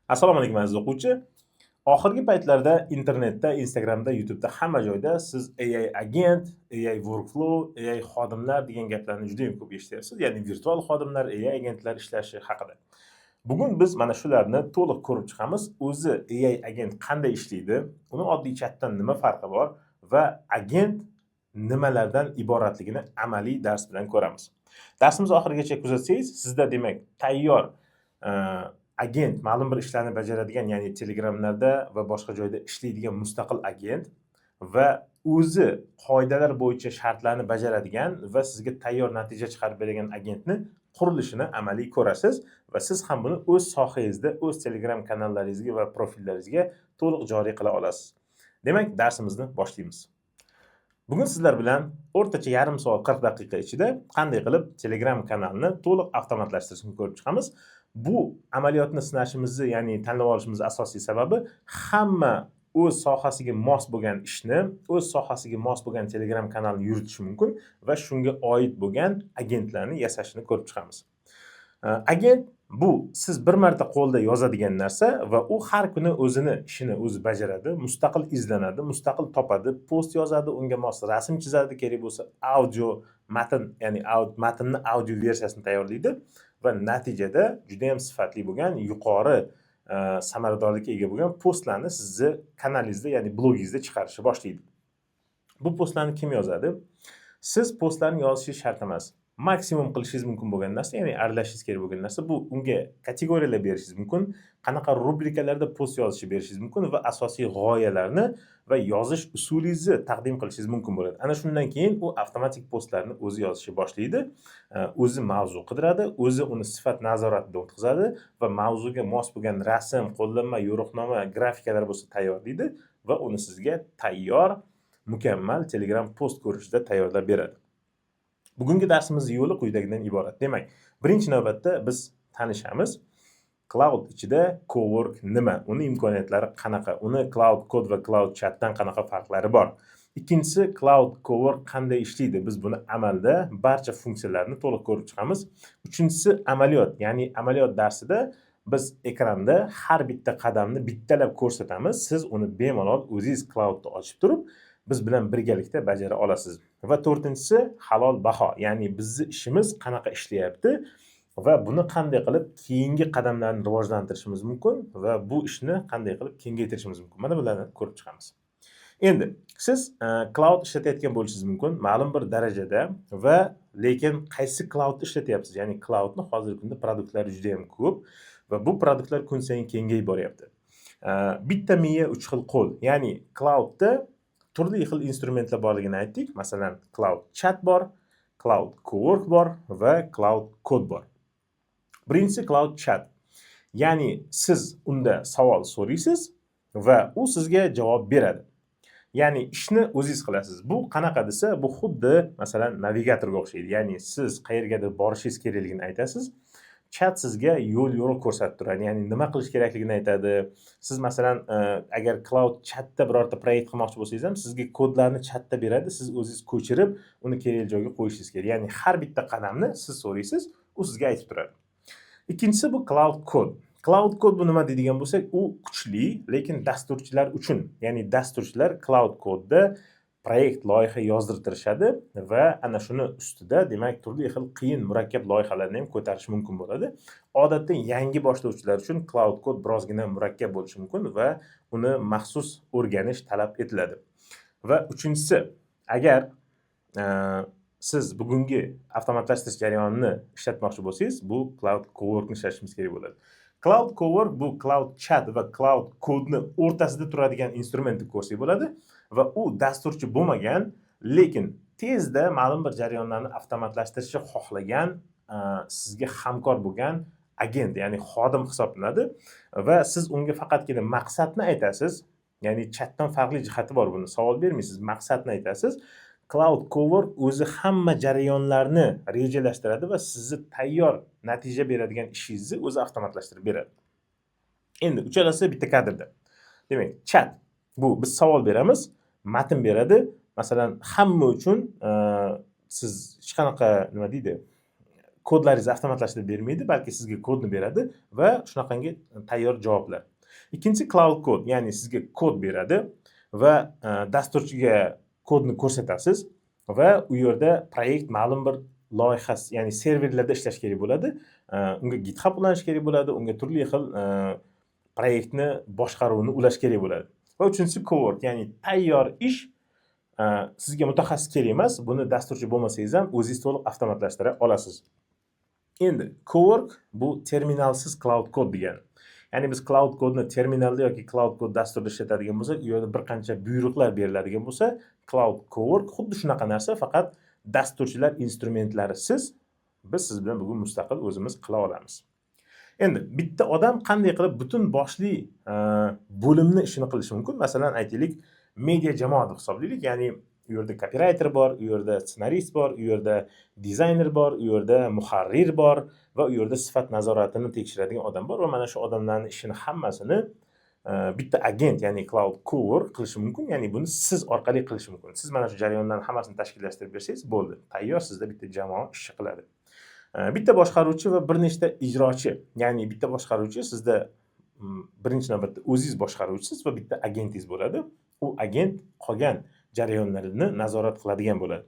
Assalomu alaykum aziz o'quvchi. Oxirgi paytlarda internetda, Instagramda, YouTube'da hamma joyda siz AI agent, AI workflow, AI xodimlar degan gaplarni juda ham ko'p eshityapsiz. Ya'ni virtual xodimlar, AI agentlar ishlashi haqida. Bugun biz mana shularni to'liq ko'rib chiqamiz. O'zi AI agent qanday ishlaydi? Uni oddiy chatdan nima farqi bor va agent nimalardan iboratligini amaliy dars bilan ko'ramiz. Darsimiz oxirigacha kuzatsangiz, sizda demak tayyor agent ma'lum bir ishlarni bajaradigan, ya'ni Telegramlarda va boshqa joyda ishlaydigan mustaqil agent va o'zi qoidalar bo'yicha shartlarni bajaradigan va sizga tayyor natija chiqarib beradigan agentni qurilishini amaliy ko'rasiz va siz ham buni o'z sohangizda, o'z Telegram kanallaringizga va profillaringizga to'liq joriy qila olasiz. Demak, darsimizni boshlaymiz. Bugun sizlar bilan o'rtacha yarim soat 40 daqiqa ichida qanday qilib Telegram kanalini to'liq avtomatlashtirishni ko'rib chiqamiz. Bu amaliyotni sinashimizni, ya'ni tanlab olishimiz asosiy sababi hamma o'z sohasiga mos bo'lgan ishni, o'z sohasiga mos bo'lgan Telegram kanalini yuritishi mumkin va shunga oid bo'lgan agentlarni yasashini ko'rib chiqamiz. Agent bu siz bir marta qo'lda yozadigan narsa va u har kuni o'zini ishini o'zi bajaradi, mustaqil izlanadi, mustaqil topadi, post yozadi, unga mos rasm chizadi, kerak bo'lsa audio matn, ya'ni matnni audio versiyasini tayyorlaydi va natijada juda ham sifatli bo'lgan, yuqori samaradorlikka ega bo'lgan postlarni sizni kanalingizda, ya'ni blogingizda chiqarishni boshlaydi. Bu postlarni kim yozadi? Siz postlarni yozishingiz shart emas. Maksimum qilishingiz mumkin bo'lgan narsa, ya'ni aralashishingiz kerak bo'lgan narsa, bu unga kategoriyalar berishingiz mumkin, qanaqa rubrikalarda post yozishni berishingiz mumkin va asosiy g'oyalarni va yozish usulingizni taqdim qilishingiz mumkin bo'ladi. Ana shundan keyin u avtomatik postlarni o'zi yozishni boshlaydi, o'zi mavzu qidiradi, o'zi uni sifat nazoratidan o'tkazadi va mavzuga mos bo'lgan rasm, qo'llanma, yo'riqnoma, grafikalar bo'lsa tayyorlaydi va uni sizga tayyor, mukammal Telegram post ko'rishda tayyorlab beradi. Bugungi darsimizning yo'li quyidagidan iborat. Demak, birinchi navbatda biz tanishamiz. Cloud ichida Cowork nima? Uni imkoniyatlari qanaqa? Uni Cloud Code va Cloud Chatdan qanaqa farqlari bor? Ikkinchisi, Cloud Cowork qanday ishlaydi? Biz buni amalda barcha funksiyalarni to'liq ko'rib chiqamiz. Uchinchisi, amaliyot, ya'ni amaliyot darsida biz ekranda har bitta qadamni bittalab ko'rsatamiz. Siz uni bemalol o'zingiz cloudda ochib turib, biz bilan birgalikda bajara olasiz. Va to'rtinchisi, halol baho, ya'ni bizning ishimiz qanaqa ishlayapti va buni qanday qilib keyingi qadamlarni rivojlantirishimiz mumkin va bu ishni qanday qilib kengaytirishimiz mumkin. Mana bularni ko'rib chiqamiz. Endi siz cloud ishlatayotgan bo'lishingiz mumkin ma'lum bir darajada va lekin qaysi cloud ishlatyapsiz? Ya'ni cloudni hozirgi kunda produktlari juda ham ko'p va bu produktlar kun sayin kengayib boryapti. Bitta miya uch xil qo'l. Ya'ni cloudda turli xil instrumentlar borligini aytdik. Masalan, Cloud Chat bor, Cloud Cowork bor va Cloud Code bor. Birinchisi Cloud Chat. Ya'ni siz unda savol so'raysiz va u sizga javob beradi. Ya'ni ishni o'zingiz qilasiz. Bu qanaqa desa, bu xuddi masalan navigatorga o'xshaydi. Ya'ni siz qayergadir borishingiz kerakligini aytasiz. Chat sizga yo'l yo'riq ko'rsatib turadi. Ya'ni nima qilish kerakligini aytadi. Siz masalan agar Cloud Chatda birorta proyekt qilmoqchi bo'lsangiz ham sizga kodlarni chatda beradi. Siz o'zingiz ko'chirib, uni kerakli joyga qo'yishingiz kerak. Ya'ni har bitta qadamni siz so'raysiz, u sizga aytib turadi. Ikkinchisi bu Cloud Code. Cloud Code bu nima deydigan bo'lsak, u kuchli, lekin dasturchilar uchun. Ya'ni dasturchilar Cloud Code'da proyekt loyiha yozdirtirishadi va ana shuni ustida demak turli xil qiyin murakkab loyihalarni ham ko'tarish mumkin bo'ladi. Odatda yangi boshlovchilar uchun Cloud Code birozgina murakkab bo'lishi mumkin va uni maxsus o'rganish talab etiladi. Va uchinchisi, agar siz bugungi avtomatlashtirish jarayonini ishlatmoqchi bo'lsangiz, bu Cloud Coworkni ishlatishimiz kerak bo'ladi. Cloud Cowork bu Cloud Chat va Cloud Code'ni o'rtasida turadigan instrument deb ko'rsak bo'ladi va u dasturchi bo'lmagan, lekin tezda ma'lum bir jarayonlarni avtomatlashtirishni xohlagan, sizga hamkor bo'lgan agent, ya'ni xodim hisoblanadi va siz unga faqatgina maqsadni aytasiz. Ya'ni chatdan farqli jihati bor buni. Savol bermaysiz, maqsadni aytasiz. Cloud Cowork o'zi hamma jarayonlarni rejalashtiradi va sizni tayyor natija beradigan ishingizni o'zi avtomatlashtirib beradi. Endi uchalasi bitta kadrda. Demak, chat bu biz savol beramiz, matn beradi. Masalan, hamma uchun siz hech qanaqa nima deydi, kodlaringizni avtomatlashtirib bermaydi, balki sizga kodni beradi va shunaqangi tayyor javoblar. Ikkinchisi cloud code, ya'ni sizga kod beradi va dasturchiga kodni ko'rsatasiz va u yerda proyekt ma'lum bir loyihasi, ya'ni serverlarda ishlash kerak bo'ladi. Unga GitHub ulanish kerak bo'ladi, unga turli xil proyektni boshqaruvni ulash kerak bo'ladi. Va uchinchisi cowork, ya'ni tayyor ish, sizga mutaxassis kerak emas, buni dasturchi bo'lmasangiz ham o'zingiz to'liq avtomatlashtira olasiz. Endi cowork bu terminalsiz cloud code degani. Ya'ni biz cloud kodni terminalda yoki cloud kod dasturida ishlatadigan bo'lsak, u yerda bir qancha buyruqlar beriladigan bo'lsa, cloud cowork xuddi shunaqa narsa, faqat dasturchilar instrumentlarisiz biz siz bilan bugun mustaqil o'zimiz qila olamiz. Endi bitta odam qanday qilib butun boshli bo'limni ishini qilishi mumkin? Masalan, aytaylik, media jamoa deb hisoblaylik. Ya'ni u yerda copywriter bor, u yerda ssenarist bor, u yerda dizayner bor, u yerda muharrir bor va u yerda sifat nazoratini tekshiradigan odam bor va mana shu odamlarning ishini hammasini bitta agent, ya'ni cloud cowork qilishi mumkin. Ya'ni buni siz orqali qilishi mumkin. Siz mana shu jarayonlarni hammasini tashkillashtirib bersangiz bo'ldi. Tayyor, sizda bitta jamoa ish qiladi. Bitta boshqaruvchi va bir nechta ijrochi. Ya'ni bitta boshqaruvchi sizda birinchi navbatda o'zingiz boshqaruvchisiz va bitta agentingiz bo'ladi. U agent qolgan jarayonlarini nazorat qiladigan bo'ladi.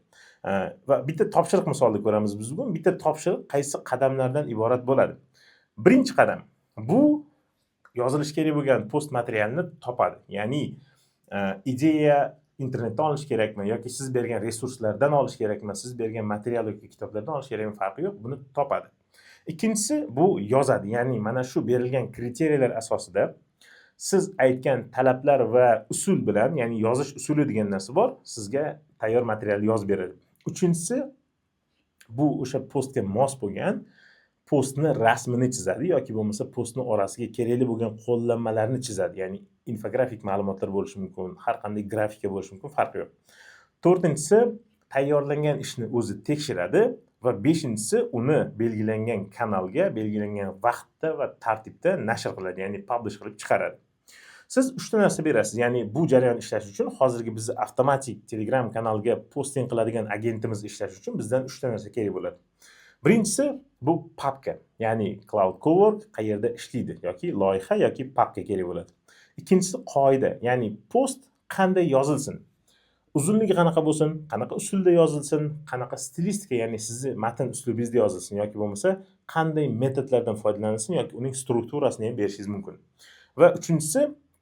Va bitta topshiriq misolida ko'ramiz biz bugun. Bitta topshiriq qaysi qadamlardan iborat bo'ladi? Birinchi qadam bu yozilish kerak bo'lgan post materialni topadi. Ya'ni ideya internetdan olish kerakmi yoki siz bergan resurslardan olish kerakmi, siz bergan material yoki kitoblardan olish kerakmi, farqi yo'q, buni topadi. Ikkinchisi bu yozadi. Ya'ni mana shu berilgan kriteriyalar asosida siz aytgan talablar va usul bilan, ya'ni yozish usuli degan narsa bor, sizga tayyor material yozib beradi. Uchinchisi bu o'sha postga mos bo'lgan postni rasmini chizadi yoki bo'lmasa postni orasiga kerakli bo'lgan qo'llanmalarni chizadi. Ya'ni infografik ma'lumotlar bo'lishi mumkin, har qanday grafika bo'lishi mumkin, farqi yo'q. To'rtinchisi tayyorlangan ishni o'zi tekshiradi va beshinchisi uni belgilangan kanalga, belgilangan vaqtda va tartibda nashr qiladi, ya'ni publish qilib chiqaradi. Siz 3 ta narsa berasiz. Ya'ni bu jarayon ishlash uchun hozirgi bizni avtomatik Telegram kanaliga posting qiladigan agentimiz ishlash uchun bizdan 3 ta narsa kerak bo'ladi. Birinchisi bu papka, ya'ni cloud cowork qayerda ishlaydi yoki loyiha yoki papka kerak bo'ladi. Ikkinchisi qoida, ya'ni post qanday yozilsin? Uzunligi qanaqa bo'lsin, qanaqa usulda yozilsin, qanaqa stilistika, ya'ni sizni matn uslubingizda yozilsin yoki bo'lmasa qanday metodlardan foydalanilsin yoki uning strukturasini ham berishingiz mumkin. Va uchinchisi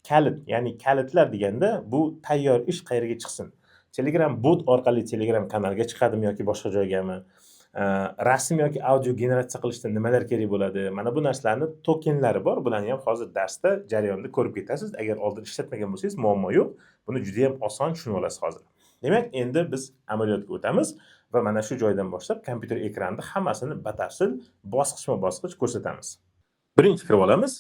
kalit, ya'ni kalitlar deganda bu tayyor ish qayerga chiqsin? Telegram bot orqali Telegram kanalga chiqadimi yoki boshqa joygami? Rasm yoki audio generatsiya qilishda nimalar kerak bo'ladi? Mana bu narsalarni tokenlari bor. Bularni ham hozir darsda jarayonda ko'rib ketasiz. Agar oldin ishlatmagan bo'lsangiz, muammo yo'q. Buni juda ham oson tushunib olasiz hozir. Demak, endi biz amaliyotga o'tamiz va mana shu joydan boshlab kompyuter ekranida hammasini batafsil bosqichma-bosqich ko'rsatamiz. Birinchi kirib olamiz.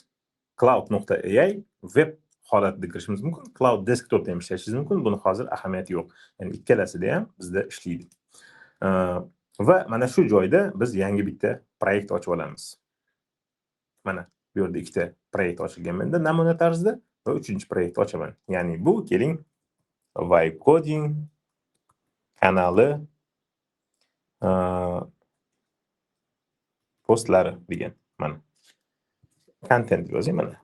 cloud.ai web holatida kirishimiz mumkin. Cloud desktopda ham ishlashingiz mumkin. Buni hozir ahamiyati yo'q. Ya'ni ikkalasida ham bizda ishlaydi. Va mana shu joyda biz yangi bitta proyekt ochib olamiz. Mana bu yerda ikkita proyekt ochilgan menda namuna tarzida va uchinchi proyekt ochaman. Ya'ni bu keling Vibe Coding kanali postlari degan. Mana content yozing mana.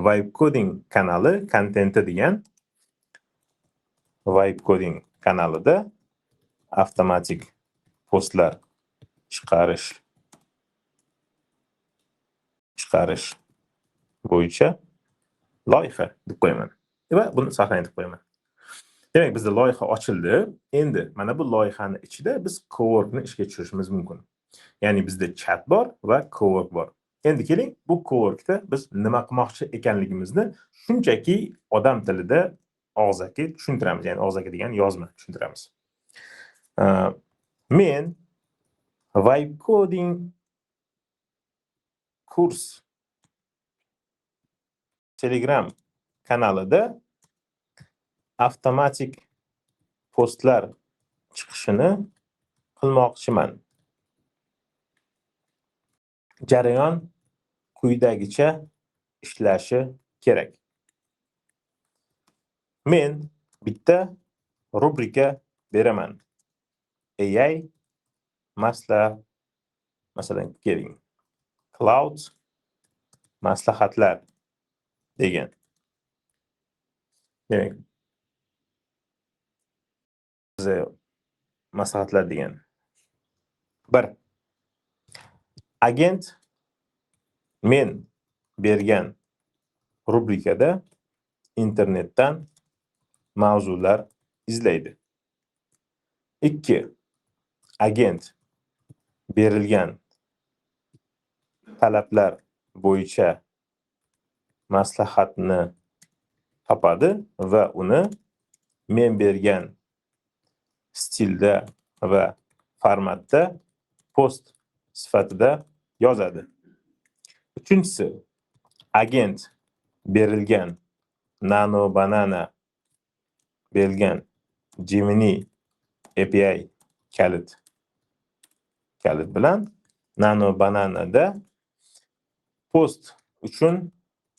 Vibe Coding kanali kontenti degan. Vibe Coding kanalida avtomatik postlar chiqarish bo'yicha loyiha deb qo'yaman. Va buni saqlayman deb qo'yaman. Demak, bizda loyiha ochildi. Endi mana bu loyihaning ichida biz coworkni ishga tushirishimiz mumkin. Ya'ni bizda chat bor va cowork bor. Endi keling, bu coworkda biz nima qilmoqchi ekanligimizni shunchaki odam tilida og'zaki tushuntiramiz. Ya'ni og'zaki degan yozma tushuntiramiz. Men Vibe Coding kurs Telegram kanalida avtomatik postlar chiqishini qilmoqchiman. Jarayon quyidagicha ishlashi kerak. Men bitta rubrika beraman. AI Masalan, keling. Cloud maslahatlar degan. Demak, maslahatlar degan. 1. Agent men bergan rubrikada internetdan mavzular izlaydi. 2. Agent berilgan talablar bo'yicha maslahatni topadi va uni men bergan stilda va formatda post sifatida yozadi. 3. Agent berilgan Nano Banana berilgan Gemini API kalit bilan Nano Banana'da post uchun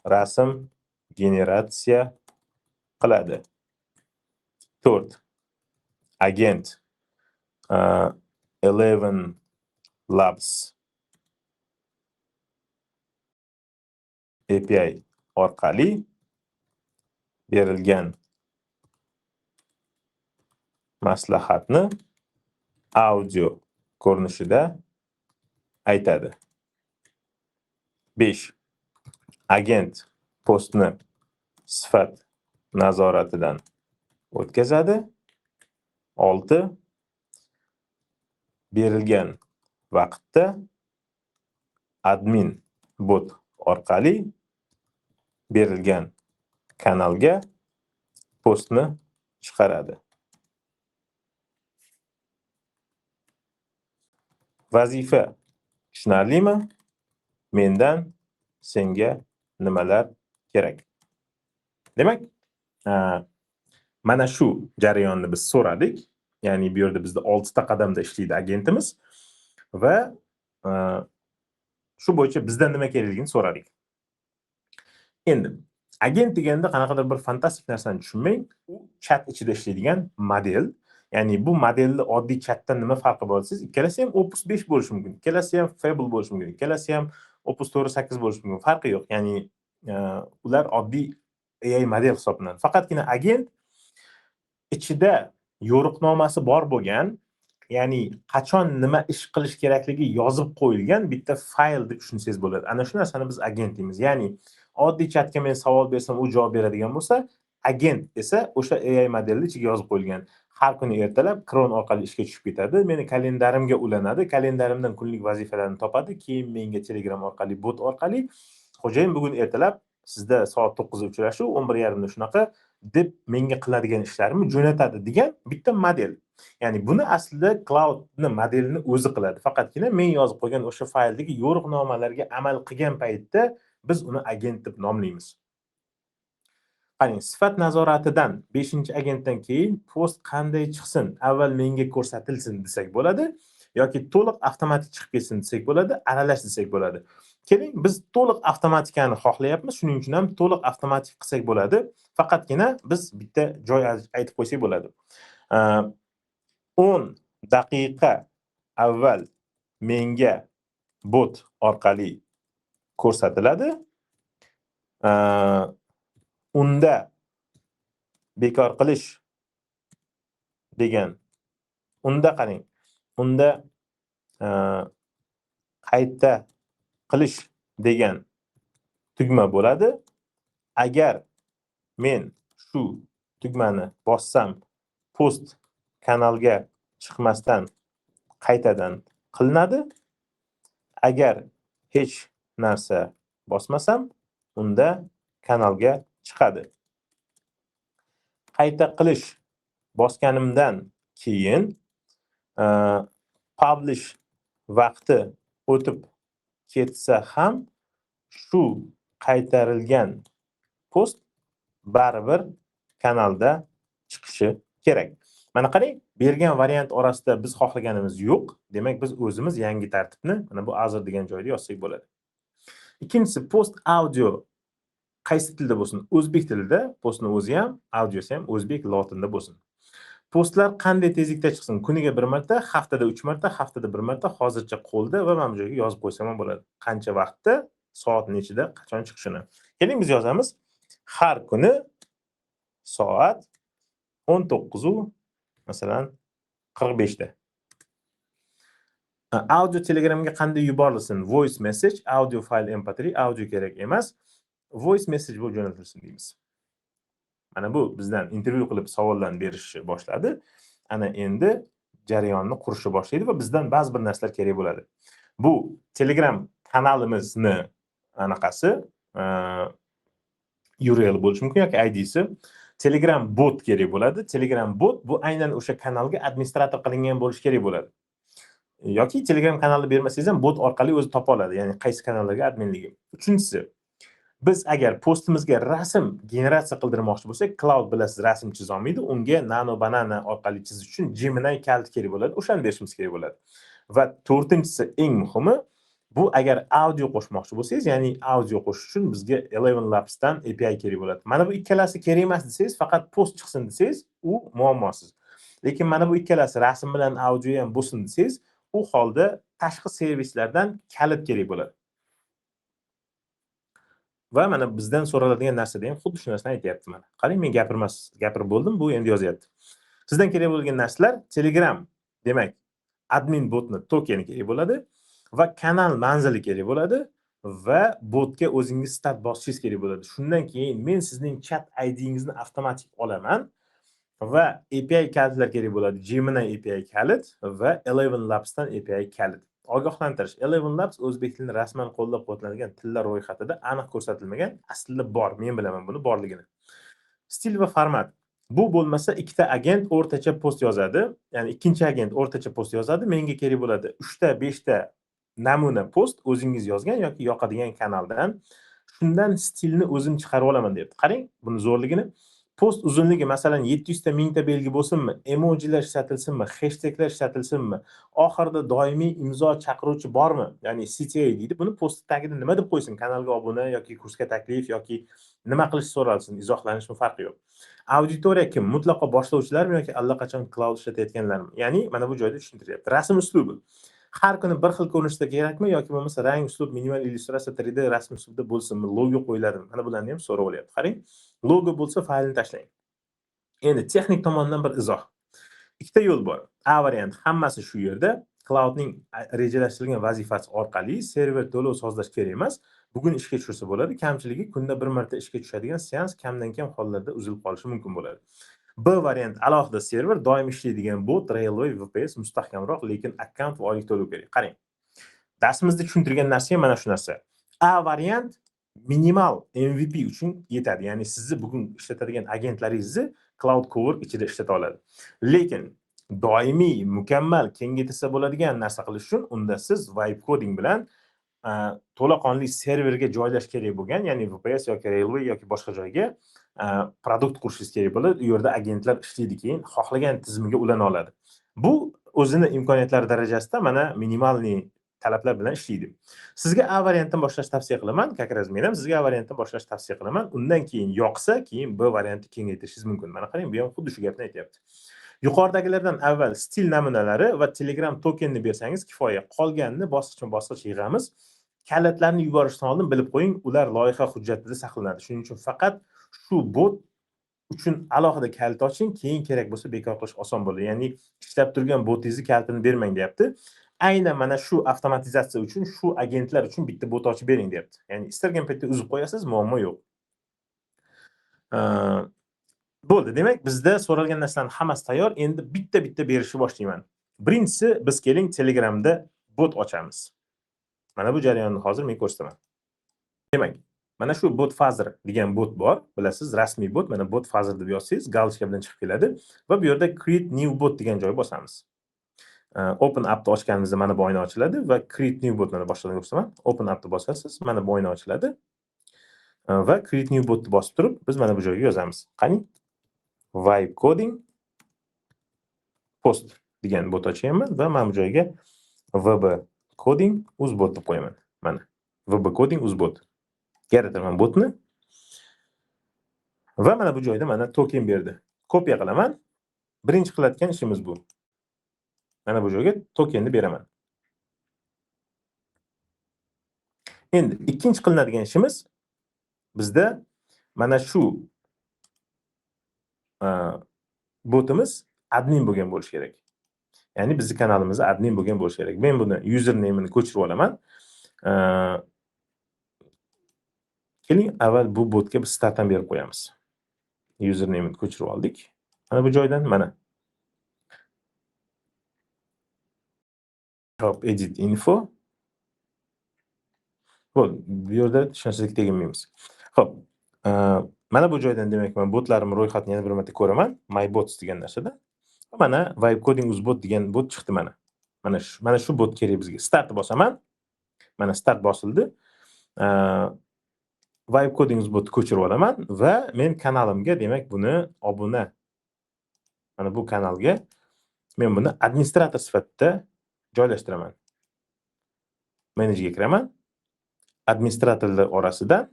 rasm generatsiya qiladi. 4. Agent 11 Labs API orqali berilgan maslahatni audio ko'rinishida aytadi. 5. Agent postni sifat nazoratidan o'tkazadi. 6. Berilgan vaqtda admin bot orqali berilgan kanalga postni chiqaradi. Vazifa tushunarlimi? Mendan senga nimalar kerak? Demak, mana shu jarayonni biz so'radik. Ya'ni bu yerda bizda 6 ta qadamda ishlaydi agentimiz va shu bo'yicha bizdan nima kerakligini so'radik. Endi agent deganda qanaqadir bir fantastik narsani tushunmang, u chat ichida ishlaydigan model. Ya'ni bu modelni oddiy chatdan nima farqi bor desangiz, ikkalasi ham Opus 5 bo'lishi mumkin, ikkalasi ham Fable bo'lishi mumkin, ikkalasi ham Opus 4.8 bo'lishi mumkin. Farqi yo'q. Ya'ni ular oddiy AI model hisoblanadi. Faqatgina agent ichida yo'riqnomasi bor bo'lgan, ya'ni qachon nima ish qilish kerakligi yozib qo'yilgan bitta fayl deb tushunsangiz bo'ladi. Ana shu narsani biz agent deymiz. Ya'ni oddiy chatga men savol bersam, u javob beradigan bo'lsa, agent esa o'sha AI modelni ichiga yozib qo'yilgan. Har kuni ertalab Chrome orqali ishga tushib ketadi, meni kalendarimga ulanadi, kalendarimdan kunlik vazifalarni topadi, keyin menga Telegram orqali bot orqali xo'jayin bugun ertalab sizda soat 9 da uchrashuv, 11:30 da shunaqa deb menga qiladigan ishlarimni jo'natadi degan bitta model. Ya'ni buni aslida cloudni modelini o'zi qiladi. Faqatgina men yozib qo'ygan o'sha fayldagi yo'riqnomalarga amal qilgan paytda biz uni agent deb nomlaymiz. Qarang, sifat nazoratidan 5-agentdan keyin post qanday chiqsin, avval menga ko'rsatilsin desak bo'ladi yoki to'liq avtomatik chiqib ketsin desak bo'ladi, aralash desak bo'ladi. Keling, biz to'liq avtomatikani xohlayapmiz, shuning uchun ham to'liq avtomatik qilsak bo'ladi. Faqatgina biz bitta joy aytib qo'ysak bo'ladi. 10 daqiqa avval menga bot orqali ko'rsatiladi. Unda bekor qilish degan, unda qarang, unda qayta qilish degan tugma bo'ladi. Agar men shu tugmani bossam, post kanalga chiqmasdan qaytadan qilinadi. Agar hech narsa bosmasam, unda kanalga chiqadi. Qayta qilish bosganimdan keyin publish vaqti o'tib ketsa ham shu qaytarilgan post baribir kanalda chiqishi kerak. Mana qarang, bergan variant orasida biz xohlaganimiz yo'q. Demak, biz o'zimiz yangi tartibni mana bu azir degan joyda yozsak bo'ladi. Ikkinchisi, post audio qaysi tilda bo'lsin? O'zbek tilida, postni o'zi ham, audiosi ham o'zbek lotinda bo'lsin. postlar qanday tezlikda chiqsin? Kuniga 1 marta, haftada 3 marta, haftada 1 marta hozircha qo'lda va mana bu joyga yozib qo'ysam ham bo'ladi. Qancha vaqtda, soat nechida, qachon chiqishini. Keling biz yozamiz. Har kuni soat 19 masalan 45 da. Audio Telegramga qanday yuborilsin? Voice message, audio file MP3, audio kerak emas. Voice message bo'lib jo'natilsin deymiz. Mana bu bizdan intervyu qilib savollarni berishni boshladi. Ana endi jarayonni qurishni boshlaydi va bizdan ba'zi bir narsalar kerak bo'ladi. Bu Telegram kanalimizni anaqasi, URL bo'lishi mumkin yoki IDsi. Telegram bot kerak bo'ladi. Telegram bot bu aynan o'sha kanalga administrator qilingan bo'lishi kerak bo'ladi. Yoki Telegram kanalni bermasangiz ham bot orqali o'zi topa oladi, ya'ni qaysi kanallarga adminligi. Uchinchisi, biz agar postimizga rasm generatsiya qildirmoqchi bo'lsak, Cloud bilasiz rasm chiza olmaydi, unga Nano Banana orqali chizish uchun Gemini kaliti kerak bo'ladi, o'shani berishimiz kerak bo'ladi. Va to'rtinchisi, eng muhimi, bu agar audio qo'shmoqchi bo'lsangiz, ya'ni audio qo'shish uchun bizga Eleven Labs'dan API kerak bo'ladi. Mana bu ikkalasi kerak emas desangiz, faqat post chiqsin desangiz, u muammosiz. Lekin mana bu ikkalasi rasm bilan audio ham bo'lsin desangiz, u holda tashqi servislardan kalit kerak bo'ladi. Va mana bizdan so'raladigan narsada ham xuddi shu narsani aytyapti mana. Qarang, men gapirib bo'ldim, bu endi yozyapti. Sizdan kerak bo'lgan narsalar Telegram, demak, admin botni tokeni kerak bo'ladi va kanal manzili kerak bo'ladi va botga o'zingiz start bosishingiz kerak bo'ladi. Shundan keyin men sizning chat IDingizni avtomatik olaman va API kalitlar kerak bo'ladi. Gemini API kalit va Eleven Labs'dan API kalit. Ogohlantirish. Eleven Labs o'zbek tilini rasman qo'llab-quvvatlanadigan tillar ro'yxatida aniq ko'rsatilmagan, aslida bor. Men bilaman buni borligini. Stil va format. Bu bo'lmasa ikkita agent o'rtacha post yozadi. Ya'ni ikkinchi agent o'rtacha post yozadi. Menga kerak bo'ladi 3 ta, 5 ta namuna post o'zingiz yozgan yoki yoqadigan kanaldan. Shundan stilni o'zim chiqarib olaman debdi. Qarang, buni zo'rligini. Post uzunligi masalan 700 ta 1000 ta belgi bo'lsinmi, emojilar ishlatilsinmi, hashtaglar ishlatilsinmi, oxirida doimiy imzo chaqiruvchi bormi? Ya'ni CTA deydi. Buni post tagida nima deb qo'ysin? Kanalga obuna yoki kursga taklif yoki nima qilish so'ralsin, izohlanishmi farqi yo'q. Auditoriya kim? Mutlaqo boshlovchilarmi yoki allaqachon cloud ishlatayotganlarmi? Ya'ni mana bu joyda tushuntiryapti. Rasm uslubi. Har kuni bir xil ko'rinishda kerakmi yoki bo'lmasa rang, uslub, minimal illyustratsiya 3D rasm uslubida bo'lsinmi, logo qo'yiladimi? Mana bularni ham so'rab olyapti. Qarang, logo bo'lsa faylni tashlang. Endi texnik tomondan bir izoh. Ikkita yo'l bor. A variant hammasi shu yerda. Cloudning rejalashtirilgan vazifasi orqali server to'lov sozlash kerak emas. Bugun ishga tushirsa bo'ladi. Kamchiligi kunda bir marta ishga tushadigan seans kamdan kam hollarda uzilib qolishi mumkin bo'ladi. B variant alohida server, doim ishlaydigan bot, Railway, VPS mustahkamroq, lekin akkaunt va oylik to'lov kerak. Qarang. Darsimizda tushuntirgan narsa ham mana shu narsa. A variant minimal MVP uchun yetadi. Ya'ni sizni bugun ishlatadigan agentlaringizni Cloud Cowork ichida ishlata oladi. Lekin doimiy, mukammal, kengaytirsa bo'ladigan narsa qilish uchun unda siz Vibe Coding bilan to'laqonli serverga joylash kerak bo'lgan, ya'ni VPS yoki Railway yoki boshqa joyga produkt qurishingiz kerak bo'ladi. U yerda agentlar ishlaydi, keyin xohlagan tizimiga ulana oladi. Bu o'zini imkoniyatlari darajasida mana minimalniy talablar bilan ishlaydi. Sizga A variantdan boshlash tavsiya qilaman. Как раз men ham sizga A variantdan boshlash tavsiya qilaman. Undan keyin yoqsa, keyin B variantni kengaytirishingiz mumkin. Mana qarang, bu ham xuddi shu gapni aytyapti. Yuqoridagilardan avval stil namunalari va Telegram tokenini bersangiz kifoya. Qolganini bosqichma-bosqich yig'amiz. Kalitlarni yuborishdan oldin bilib qo'ying, ular loyiha hujjatida saqlanadi. Shuning uchun faqat shu bot uchun alohida kalit oching, keyin kerak bo'lsa bekor qilish oson bo'ladi. Ya'ni ishlab turgan botingizni kalitini bermang deyapti. Aynan mana shu avtomatizatsiya uchun, shu agentlar uchun bitta bot ochib bering deyapti. Ya'ni istalgan paytda uzib qo'yasiz, muammo yo'q. Bo'ldi. Demak, bizda so'ralgan narsalarning hammasi tayyor. Endi bitta-bitta berishni boshlayman. Birinchisi, biz keling Telegramda bot ochamiz. Mana bu jarayonni hozir men ko'rsataman. Demak, mana shu bot Fazer degan bot bor. Bilasiz, rasmiy bot. Mana bot Fazer deb yozsangiz, galочка bilan chiqib keladi va bu yerda create new bot degan joy bosamiz. Open appni ochganimizda mana bu oyna ochiladi va create new bot mana boshqadan ko'rsataman. Open appni bosasiz, mana bu oyna ochiladi. Va create new botni bosib turib, biz mana bu joyga yozamiz. Qani? Vibe Coding post degan bot ochyapman va mana bu joyga VB Coding uzbot deb qo'yaman. Mana VB Coding uzbot. Yarataman botni. Va mana bu joyda mana token berdi. Kopiya qilaman Birinchi qiladigan ishimiz bu. Mana bu joyga tokenni beraman. Endi ikkinchi qilinadigan ishimiz bizda mana shu botimiz admin bo'lgan bo'lishi kerak. Ya'ni bizning kanalimizda admin bo'lgan bo'lishi kerak. Men buni username'ini ko'chirib olaman. Keling, avval bu botga biz startdan berib qo'yamiz. Username'ini ko'chirib oldik. Mana bu joydan mana. Hop, edit info. Bu yerda ishonchsizlik teginmaymiz. Hop, mana bu joydan demak men botlarimni ro'yxatini yana bir marta ko'raman. My bots degan narsada. Mana Vibe Coding Uzbot degan bot chiqdi mana. Mana shu bot kerak bizga. Start bosaman. Mana start bosildi. Vibe Coding Uzbotni ko'chirib olaman va men kanalimga demak buni obuna. Mana bu kanalga men buni administrator sifatida joylashtiraman. Managerga kiraman. Administratorlar orasidan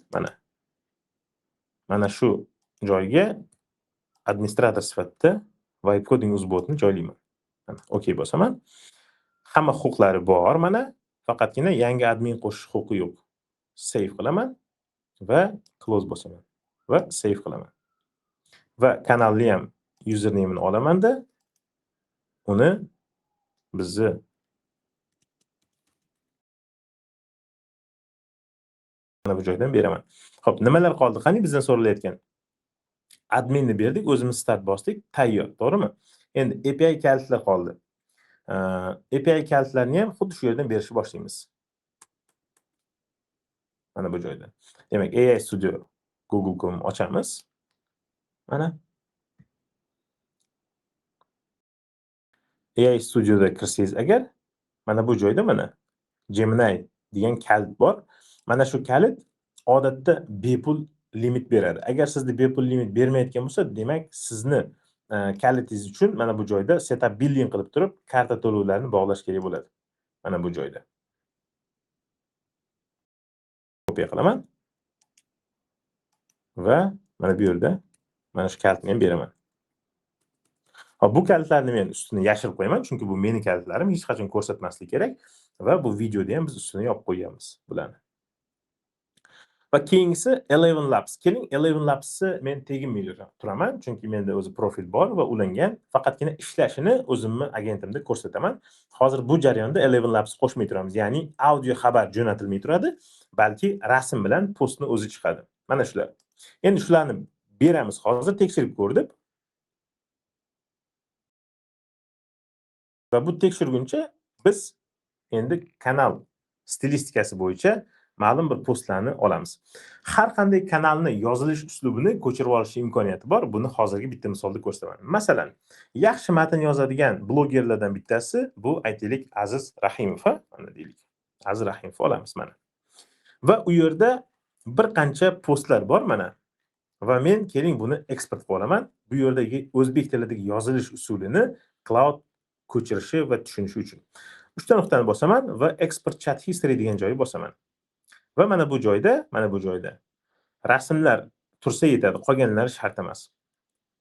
mana shu joyga administrator sifatida Vibe Coding Uzbotni joylayman. Mana OK bosaman. Hamma huquqlari bor mana, faqatgina yangi admin qo'shish huquqi yo'q. Save qilaman va close bosaman va save qilaman. Va kanalni ham username'ini olamanda uni bizni mana bu joydan beraman. Xo'p, nimalar qoldi? Qani bizdan so'ralayotgan? Adminni berdik, o'zimiz start bosdik, tayyor, to'g'rimi? Endi API kalitlar qoldi. API kalitlarni ham xuddi shu yerdan berishni boshlaymiz. Mana bu joyda. Demak, AI Studio Google Chrome ochamiz. Mana AI Studioda kirsangiz agar, mana bu joyda mana Gemini degan kalit bor. Mana shu kalit odatda bepul limit beradi. Agar sizda bepul limit bermayotgan bo'lsa, demak sizni kalitingiz uchun mana bu joyda setup billing qilib turib, karta to'lovlarini bog'lash kerak bo'ladi. Mana bu joyda. Kopiya qilaman. Va mana bu yerda mana shu kalitni ham beraman. Hop, bu kalitlarni men ustini yashirib qo'yaman, chunki bu mening kalitlarim, hech qachon ko'rsatmaslik kerak va bu videoda ham biz ustini yopib qo'yamiz bularni. Va keyingisi 11 Labs. Keling, 11 Labsni men teginmay turaman, chunki menda o'zi profil bor va ulangan. Faqatgina ishlashini o'zimni agentimda ko'rsataman. Hozir bu jarayonda 11 Labs qo'shmay turamiz. Ya'ni audio xabar jo'natilmay turadi, balki rasm bilan postni o'zi chiqadi. Mana shular. Endi shularni beramiz. Hozir tekshirib ko'rdik. Va bu tekshirguncha biz endi kanal stilistikasi bo'yicha ma'lum bir postlarni olamiz. Har qanday kanalni yozilish uslubini ko'chirib olish imkoniyati bor. Buni hozirgi bitta misolda ko'rsataman. Masalan, yaxshi matn yozadigan blogerlardan bittasi bu aytaylik Aziz Rahimov, mana deylik. Aziz Rahimov olamiz mana. Va u yerda bir qancha postlar bor mana. Va men keling buni eksport qilib olaman. Bu yerdagi o'zbek tilidagi yozilish usulini cloud ko'chirishi va tushunishi uchun. 3 ta nuqtani bosaman va export chat history degan joyga bosaman. Va mana bu joyda rasmlar tursa yetadi, qolganlari shart emas.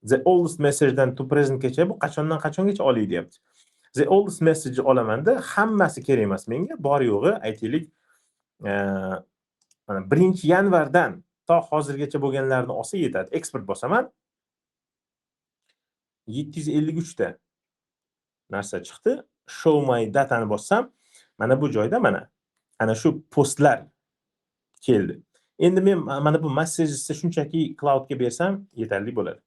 The oldest message dan to present gacha bu qachondan qachongacha olay deyapti. The oldest message olamanda hammasi kerak emas menga, bor yo'g'i aytaylik mana 1-yanvardan to hozirgacha bo'lganlarini olsa yetadi. Export bosaman. 753 ta narsa chiqdi. Show my datani bossam, mana bu joyda ana shu postlar keldi. Endi men mana bu messagesni shunchaki cloudga bersam yetarli bo'ladi.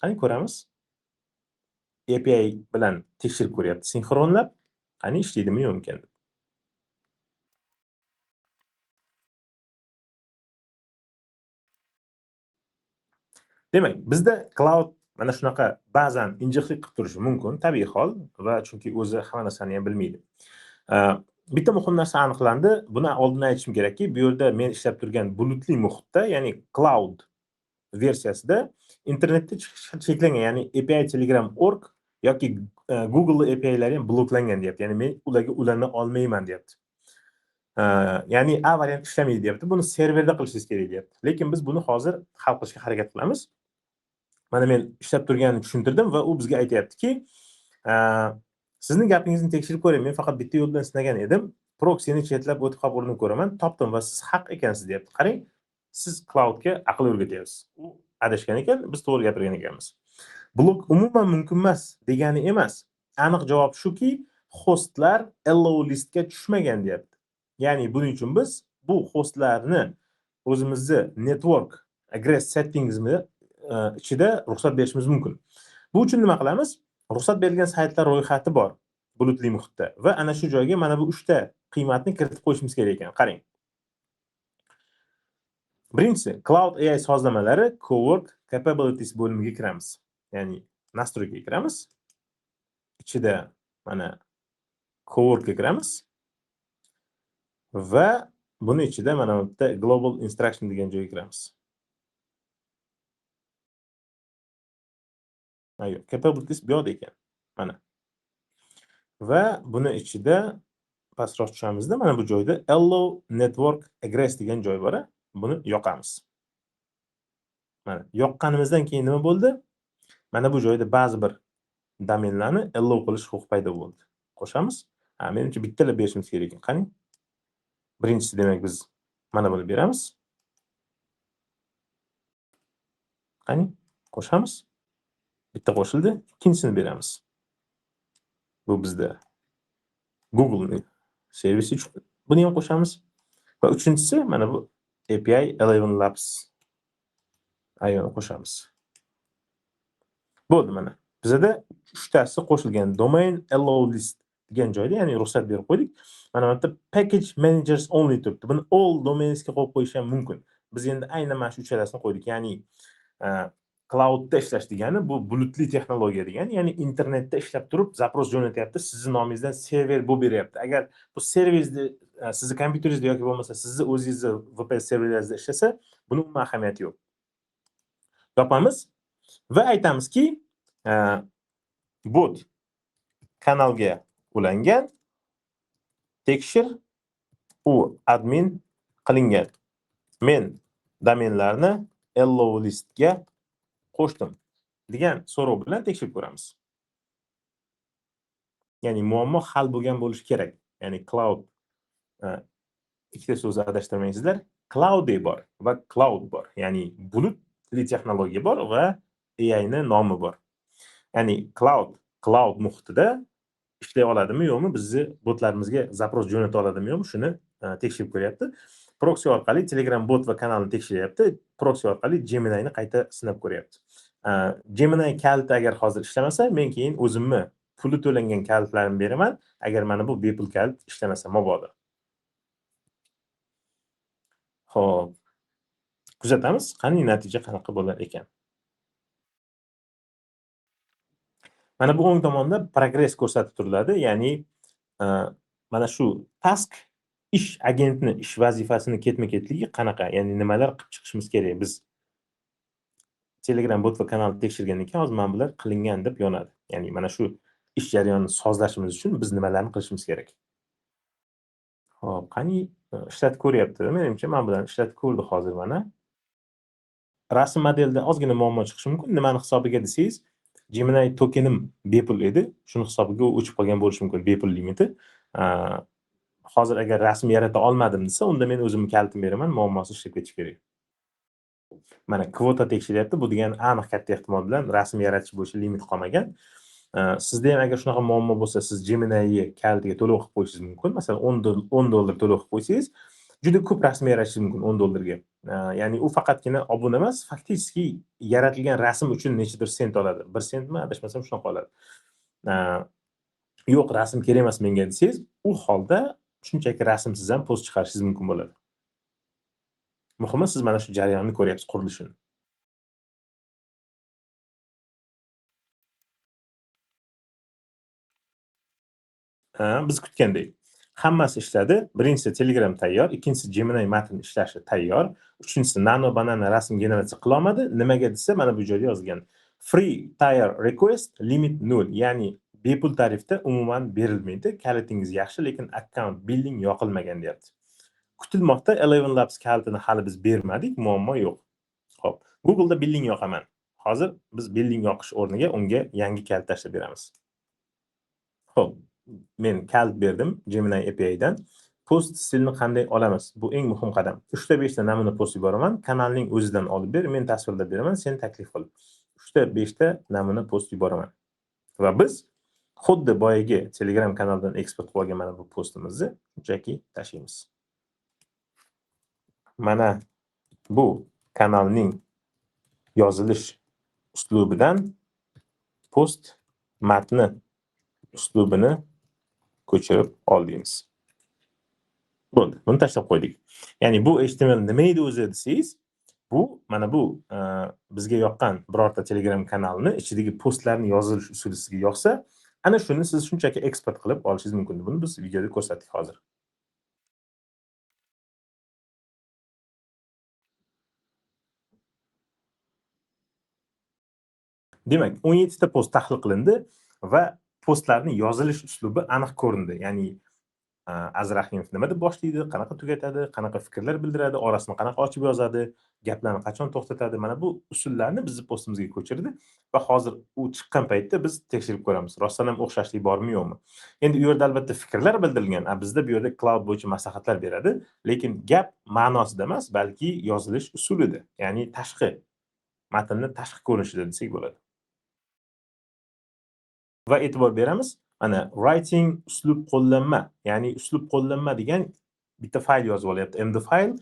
Qani ko'ramiz. API bilan tekshirib ko'ryapti, sinxronlab. Qani ishlaydimi yo'qmi ekan? Demak, bizda cloud mana shunaqa ba'zan injiqlik qilib turishi mumkin, tabiiy hol va chunki o'zi hamma narsani ham bilmaydi. Bitta muhim narsa aniqlandi. Buni oldin aytishim kerakki, bu yerda men ishlab turgan bulutli muhitda, ya'ni cloud versiyasida internetda cheklangan, ya'ni API Telegram.org yoki Google API'lari ham bloklangan deyapti. Ya'ni men ularga ulana olmayman deyapti. Ya'ni A variant ishlamaydi deyapti. Buni serverda qilishingiz kerak deyapti. Lekin biz buni hozir hal qilishga harakat qilamiz. Mana men ishlab turganini tushuntirdim va u bizga aytyaptiki, sizni gapingizni tekshirib ko'ray, men faqat bitta yo'l bilan sinagan edim. Proksini chetlab o'tib qolib urinib ko'raman, topdim va siz haq ekansiz deyapti. Qarang, siz cloudga aql o'rgatyapsiz. U adashgan ekan, biz to'g'ri gapirgan ekanmiz. Blok umuman mumkin emas degani emas. Aniq javob shuki, hostlar allow listga tushmagan deyapti. Ya'ni buning uchun biz bu hostlarni o'zimizni network address settingimizni ichida ruxsat berishimiz mumkin. Bu uchun nima qilamiz? Ruxsat berilgan saytlar ro'yxati bor bulutli muhitda va ana shu joyga mana bu 3 ta qiymatni kiritib qo'yishimiz kerak ekan. Qarang. Birinchisi, Cloud AI sozlamalari Cowork Capabilities bo'limiga kiramiz. Ya'ni nastroyga kiramiz. Ichida mana Coworkga kiramiz. Va buni ichida mana bu yerda Global Instruction degan joyga kiramiz. Ayo, capabilities bu yoqda ekan. Mana. Va buni ichida pastroq tushamizda mana bu joyda allow network address degan joy bor. Buni yoqamiz. Mana yoqqanimizdan keyin nima bo'ldi? Mana bu joyda ba'zi bir domenlarni allow qilish huquqi paydo bo'ldi. Qo'shamiz. Menimcha bittalab berishimiz kerak ekan. Qani? Birinchisi demak biz mana buni beramiz. Qani? Qo'shamiz. Bitta qo'shildi. Ikkinchisini beramiz. Bu bizda Google'ning servisi uchun buni ham qo'shamiz. Va uchinchisi mana bu API 11 Labs ayoni qo'shamiz. Bo'ldi mana. Bizda 3 tasi qo'shilgan. Domain allow list degan joyda, ya'ni ruxsat berib qo'ydik. Mana bu yerda package managers only turibdi. Buni all domainsga qo'yib qo'yish ham mumkin. Biz endi aynan mana shu uchalasini qo'ydik. Ya'ni cloudda ishlash degani bu bulutli texnologiya degani, ya'ni internetda ishlab turib zapros jo'natyapti, sizni nomingizdan server bo'lib beryapti. Agar bu servisni sizni kompyuteringizda yoki bo'lmasa sizni o'zingizni VPS serverlaringizda ishlasa, buning umuman ahamiyati yo'q. Yopamiz va aytamizki, bot kanalga ulangan, tekshir u admin qilingan. Men domenlarni allow listga qo'shdim degan so'rov bilan tekshirib ko'ramiz. Ya'ni muammo hal bo'lgan bo'lishi kerak. Ya'ni cloud ikkita so'zni adashtirmaysizlar. Cloud bor va cloud bor. Ya'ni bulutli texnologiya bor va AI ning nomi bor. Ya'ni cloud muhitida ishlay oladimi yo'qmi, bizni botlarimizga zapros jo'nata oladimi yo'qmi, shuni tekshirib ko'ryapti. Proxy orqali Telegram bot va kanalni tekshiryapti. Proxy orqali Gemini ni qayta sinab ko'ryapti. Gemini kaliti agar hozir ishlamasa, men keyin o'zimni puli to'langan kalitlarni beraman, agar mana bu bepul kalit ishlamasa mabodo. Xo'p. Kuzatamiz, qani natija qanaqa bo'lar ekan. Mana bu o'ng tomonda progress ko'rsatib turiladi, ya'ni mana shu task ish agentni ish vazifasini ketma-ketligi qanaqa, ya'ni nimalar qilib chiqishimiz kerak. Biz Telegram bot va kanalni tekshirgandan keyin hozir mana bular qilingan deb yonadi. Ya'ni mana shu ish jarayonini sozlashimiz uchun biz nimalarni qilishimiz kerak. Xo'p, qani ishlatib ko'ryapti. Menimcha men bilan ishlatib ko'rdi hozir mana. Rasm modelda ozgina muammo chiqishi mumkin. Nimani hisobiga desangiz, Gemini tokenim bepul edi. Shuni hisobiga o'chib qolgan bo'lishi mumkin, bepul limiti. Hozir agar rasm yarata olmadim desa, unda men o'zimni kalitimni beraman, muammosi ishlab ketishi kerak. Mana kvota tekshiryapti. Bu degani aniq katta ehtimol bilan rasm yaratish bo'yicha limit qolmagan. Sizda ham agar shunaqa muammo bo'lsa, siz Gemini'ga kalitiga to'lov qilib qo'yishingiz mumkin. Masalan, $10 to'lov qilib qo'ysangiz, juda ko'p rasm yaratishingiz mumkin $10 ga. Ya'ni u faqatgina obuna emas, faktически yaratilgan rasm uchun nechadir sent oladi. 1 sentmi, adashmasam shunaqa oladi. Yo'q, rasm kerak emas menga desangiz, u holda shunchaki rasmsiz ham post chiqarishingiz mumkin bo'ladi. Muhimi, siz mana shu jarayonni ko'ryapsiz, qurilishini. Biz kutgandek. Hammasi ishladi. Birinchisi Telegram tayyor, ikkinchisi Gemini matn ishlashi tayyor, uchinchisi Nano Banana rasm generatsiya qila olmadi. Nimaga desa, mana bu joyda yozgan. Free tier request limit 0, ya'ni bepul tarifda umuman berilmaydi. Kalitingiz yaxshi, lekin account billing yoqilmagan deyapti. Kutilmoqda 11 Labs kalitini hali biz bermadik, muammo yo'q. Xo'p, Google'da billing yoqaman. Hozir biz building yoqish o'rniga unga yangi kalt tashlab beramiz. Xo'p, men kalt berdim Gemini API dan. Post stilini qanday olamiz? Bu eng muhim qadam. 3 ta 5 ta namuna post yuboraman. Kanalning o'zidan olib ber, men tasvirlab beraman, sen taklif qil. 3 ta 5 ta namuna post yuboraman. Va biz xuddi boyagi Telegram kanalidan eksport qilib olgan mana bu postimizni shunchaki tashlaymiz. Mana bu kanalning yozilish uslubidan post matni uslubini ko'chirib oldingiz. Bo'ldi. Buni tashlab qo'ydik. Ya'ni bu HTML nima edi o'zi desangiz, bu mana bu bizga yoqqan birorta Telegram kanalini ichidagi postlarni yozilish usuli sizga yoqsa, ana shuni siz shunchaki eksport qilib olishingiz mumkin. Buni biz videoda ko'rsatdik hozir. Demak, 17 ta post tahlil qilindi va postlarning yozilish uslubi aniq ko'rindi. Ya'ni Azrahimov nima deb boshlaydi, qanaqa tugatadi, qanaqa fikrlar bildiradi, orasini qanaqa ochib yozadi, gaplarni qachon to'xtatadi. Mana bu usullarni bizni postimizga ko'chirdi va hozir u chiqqan paytda biz tekshirib ko'ramiz. Rostdan ham o'xshashlik bormi, yo'qmi? Endi u yerda albatta fikrlar bildirilgan. Bizda bu yerda cloud bo'yicha maslahatlar beradi, lekin gap ma'nosida emas, balki yozilish usulida, ya'ni tashqi matnni tashqi ko'rinishida desak bo'ladi. Va e'tibor beramiz, mana writing uslub qo'llanma, ya'ni uslub qo'llanma degan bitta fayl yozib olyapti, md fayl.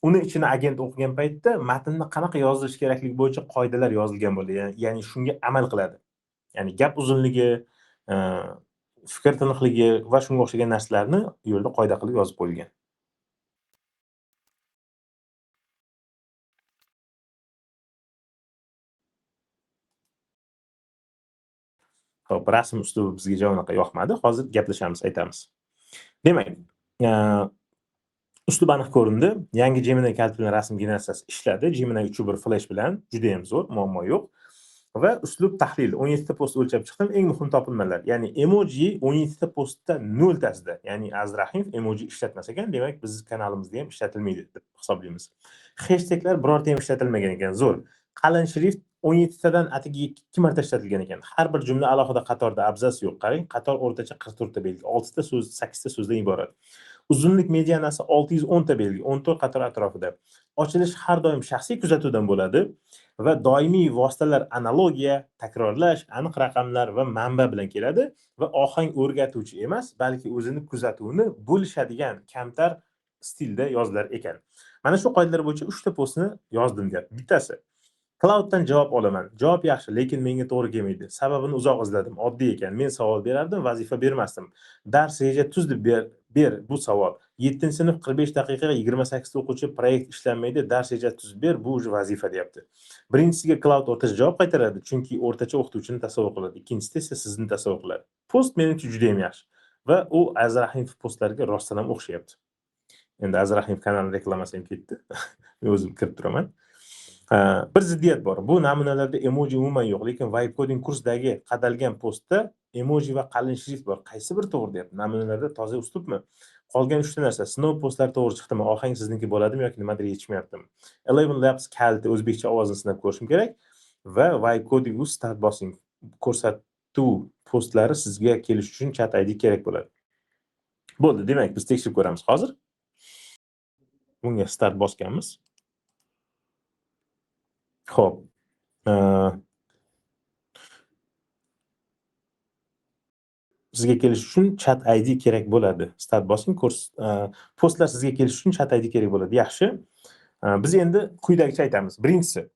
Uni ichini agent o'qigan paytda matnni qanaqa yozilishi kerakligi bo'yicha qoidalar yozilgan bo'ladi. Ya'ni shunga amal qiladi. Ya'ni gap uzunligi, fikr tiniqligi va shunga o'xshagan narsalarni u yerda qoida qilib yozib qo'yilgan. Xo'p, rasm uslubi bizga jo'naqa yoqmadi. Hozir gaplashamiz, aytamiz. Demak, uslub aniq ko'rindi. Yangi Gemini kaliti bilan rasm generatsiyasi ishladi. Gemini 3.1 Flash bilan juda ham zo'r, muammo yo'q. Va uslub tahlili 17 ta post o'lchab chiqdim. Eng muhim topilmalar, ya'ni emoji 17 ta postda 0 tasida. Ya'ni Azrahimov emoji ishlatmas ekan, demak biz kanalimizda ham ishlatilmaydi deb hisoblaymiz. Hashtaglar birorta ham ishlatilmagan ekan, zo'r. Qalin shrift 17 tadan atigi 2 marta ishlatilgan ekan. Har bir jumla alohida qatorda, abzas yo'q. Qarang, qator o'rtacha 44 ta belgi, 6 ta so'z, 8 ta so'zdan iborat. Uzunlik medianasi 610 ta belgi, 14 qator atrofida. Ochilish har doim shaxsiy kuzatuvdan bo'ladi va doimiy vositalar analogiya, takrorlash, aniq raqamlar va manba bilan keladi va ohang o'rgatuvchi emas, balki o'zini kuzatuvni bo'lishadigan kamtar stilda yozilar ekan. Mana shu qoidalar bo'yicha 3 ta postni yozdim deyapti. Bittasi: Clouddan javob olaman. Javob yaxshi, lekin menga to'g'ri kelmaydi. Sababini uzoq izladim. Oddiy ekan. Men savol berardim, vazifa bermasdim. Dars reja tuz deb ber bu savol. 7-sinf 45 daqiqa 28 ta o'quvchi proyekt ishlanmaydi, dars reja tuz ber, bu vazifa deyapti. Birinchisiga Cloud o'rtacha javob qaytaradi, chunki o'rtacha o'qituvchini tasavvur qiladi. Ikkinchisida esa sizni tasavvur qiladi. Post menimcha juda ham yaxshi va u Azrahimov postlariga rostdan ham o'xshayapti. Endi Azrahimov kanalini reklamasi ham ketdi. Men o'zim kirib turaman. Bir ziddiyat bor. Bu namunalarda emoji umuman yo'q, lekin vibe coding kursidagi qadalgan postda emoji va qalin shrift bor. Qaysi biri to'g'ri deyapti? Namunalarda toza uslubmi? Qolgan 3 ta narsa: sinov postlari to'g'ri chiqdimi? Ohang sizniki bo'ladimi yoki nimadir yetishmayaptimi? 11 Labs kaliti o'zbekcha ovozini sinab ko'rishim kerak va vibe coding uz start bosing. Ko'rsatuv postlari sizga kelish uchun chat ID kerak bo'ladi. Bo'ldi, demak biz tekshirib ko'ramiz hozir. Bunga start bosganmiz. Xo'p. Sizga kelish uchun chat ID kerak bo'ladi. Start bosing, postlar sizga kelish uchun chat ID kerak bo'ladi. Yaxshi. Biz endi quyidagicha aytamiz. Birinchisi,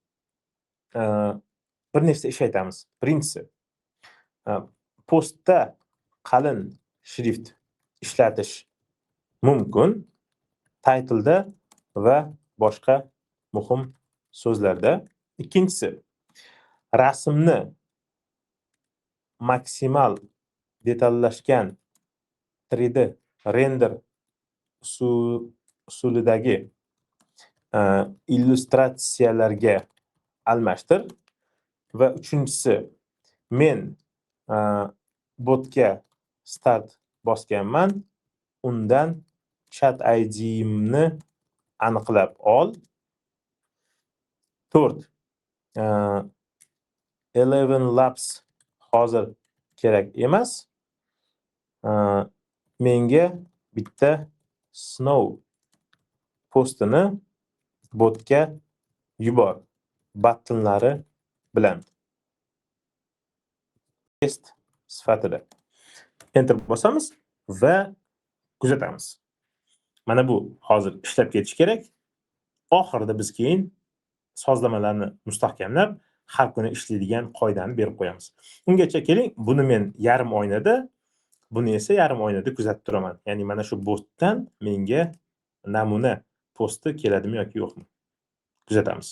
bir nechta ish aytamiz. Birinchisi, postda qalin shrift ishlatish mumkin. Titleda va boshqa muhim so'zlarda. Ikkinchisi, rasmni maksimal detallashgan 3D render usulidagi illyustratsiyalarga almashtir. Va uchinchisi, men botga start bosganman, undan chat ID'imni aniqlab ol. 4. Eleven Labs hozir kerak emas. Menga bitta Snow postini botga yubor battonlari bilan test sifatida enter bosamiz va kuzatamiz. Mana bu hozir ishlab ketishi kerak. Oxirida biz keyin sozlamalarni mustahkamlab, har kuni ishlaydigan qoidani berib qo'yamiz. Ungacha keling, buni men yarim oynada, buni esa yarim oynada kuzatib turaman. Ya'ni mana shu botdan menga namuna posti keladimi yoki yo'qmi? Kuzatamiz.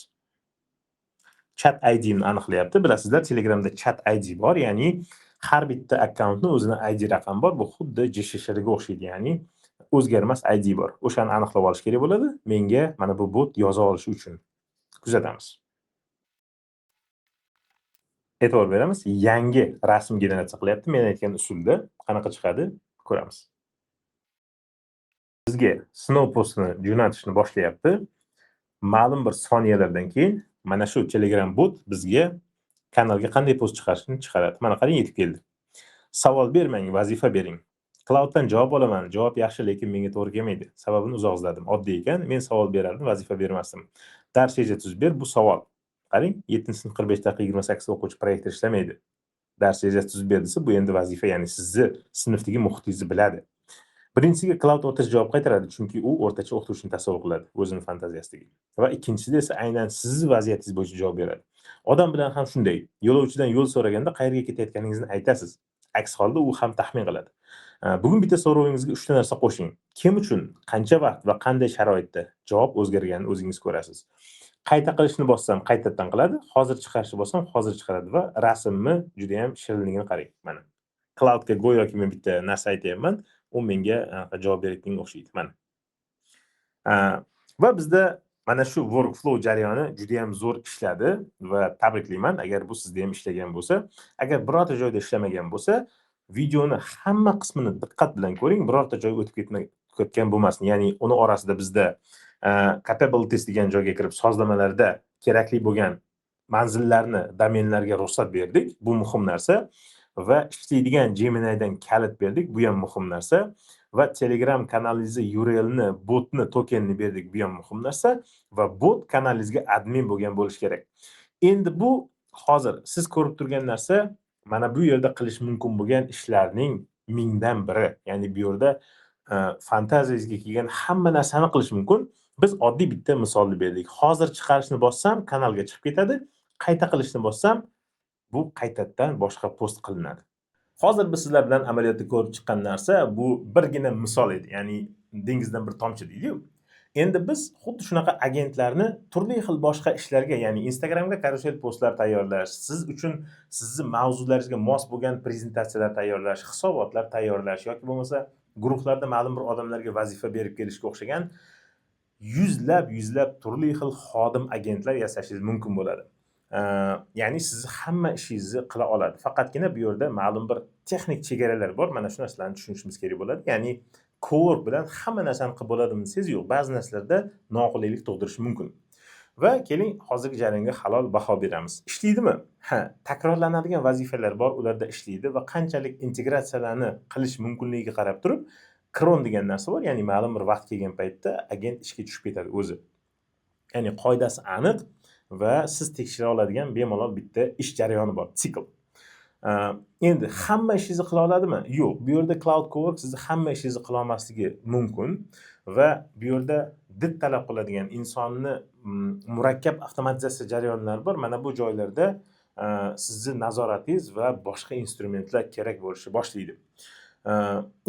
Chat ID'ni aniqlayapti. Bilasizlar, Telegramda chat ID bor, ya'ni har bitta akkauntning o'zini ID raqami bor. Bu xuddi JSHRga o'xshaydi, ya'ni o'zgarmas ID bor. O'shani aniqlab olish kerak bo'ladi. Menga mana bu bot yoza olishi uchun. Kuzatamiz. E'tibor beramiz. Yangi rasm generatsiya qilyapti. Men aytgan usulda qanaqa chiqadi ko'ramiz. Bizga Snow postini jo'natishni boshlayapti. Ma'lum bir soniyalardan keyin mana shu Telegram bot bizga kanalga qanday post chiqarishni chiqaradi. Mana qarang, yetib keldi. Savol bermang, vazifa bering. Clouddan javob olaman. Javob yaxshi, lekin menga to'g'ri kelmaydi. Sababini uzoq izladim. Oddiy ekan, men savol berardim, vazifa bermasdim. Dars reja tuzib ber, bu savol. Qarang, 7-sinf 45 daqiqa 28 o'quvchi proyektda ishlamaydi. Dars rejasi tuzib ber desa, bu endi vazifa, ya'ni sizni sinfdagi muhitingizni biladi. Birinchisiga Cloud o'rtacha javob qaytaradi, chunki u o'rtacha o'qituvchini tasavvur qiladi, o'zining fantaziyasidagi. Va ikkinchisida esa aynan sizning vaziyatingiz bo'yicha javob beradi. Odam bilan ham shunday. Yo'lovchidan yo'l so'raganda qayerga ketayotganingizni aytasiz. Aks holda u ham taxmin qiladi. Bugun bitta so'rovingizga 3 ta narsa qo'shing. Kim uchun, qancha vaqt va qanday sharoitda javob o'zgarganini o'zingiz ko'rasiz. Qayta qilishni bossam qaytadan qiladi, hozir chiqarishni bossam hozir chiqaradi va rasmni juda ham shirinligini qarang. Mana Cloudga go'yoki men bitta narsa aytayapman, u menga javob berayotganga o'xshaydi. Mana. Va bizda mana shu workflow jarayoni juda ham zo'r ishladi va tabriklayman. Agar bu sizda ham ishlagan bo'lsa, agar birorta joyda ishlamagan bo'lsa, videoni hamma qismini diqqat bilan ko'ring, birorta joy o'tib ketgan bo'lmasin. Ya'ni uni orasida bizda capabilities degan joyga kirib sozlamalarda kerakli bo'lgan manzillarni, domenlarga ruxsat berdik. Bu muhim narsa. Va ishlaydigan Gemini'dan kalit berdik. Bu ham muhim narsa. Va Telegram kanalingizni URLni, botni, tokenni berdik. Bu ham muhim narsa. Va bot kanalingizga admin bo'lgan bo'lish kerak. Endi bu hozir siz ko'rib turgan narsa mana bu yerda qilish mumkin bo'lgan ishlarning mingdan biri. Ya'ni bu yerda fantaziyangizga kelgan hamma narsani qilish mumkin. Biz oddiy bitta misolni berdik. Hozir chiqarishni bossam kanalga chiqib ketadi. Qayta qilishni bossam bu qaytadan boshqa post qilinadi. Hozir biz sizlar bilan amaliyotda ko'rib chiqqan narsa bu birgina misol edi. Ya'ni dengizdan bir tomchi deydi-yu. Endi biz xuddi shunaqa agentlarni turli xil boshqa ishlarga, ya'ni Instagramga karusel postlar tayyorlash, siz uchun sizning mavzularingizga mos bo'lgan prezentatsiyalar tayyorlash, hisobotlar tayyorlash yoki bo'lmasa guruhlarda ma'lum bir odamlarga vazifa berib kelishga o'xshagan yuzlab turli xil xodim agentlar yasashingiz mumkin bo'ladi. Ya'ni siz hamma ishingizni qila oladi. Faqatgina bu yerda ma'lum bir texnik chegaralar bor. Mana shu narsalarni tushunishimiz kerak bo'ladi. Ya'ni cowork bilan hamma narsani qilib bo'ladimi desangiz yo'q. Ba'zi narsalarda noqulaylik tug'dirishi mumkin. Va keling, hozirgi jarayonga halol baho beramiz. Ishlaydimi? Ha, takrorlanadigan vazifalar bor, ularda ishlaydi va qanchalik integratsiyalarni qilish mumkinligiga qarab turib, kron degan narsa bor. Ya'ni ma'lum bir vaqt kelgan paytda agent ishga tushib ketadi o'zi. Ya'ni qoidasi aniq va siz tekshira oladigan bemalol bitta ish jarayoni bor, sikl. Endi hamma ishingizni qila oladimi? Yo'q. Bu yerda Cloud Cowork sizni hamma ishingizni qila olmasligi mumkin va bu yerda did talab qiladigan insonni murakkab avtomatizatsiya jarayonlari bor. Mana bu joylarda sizning nazoratingiz va boshqa instrumentlar kerak bo'lishni boshlaydi.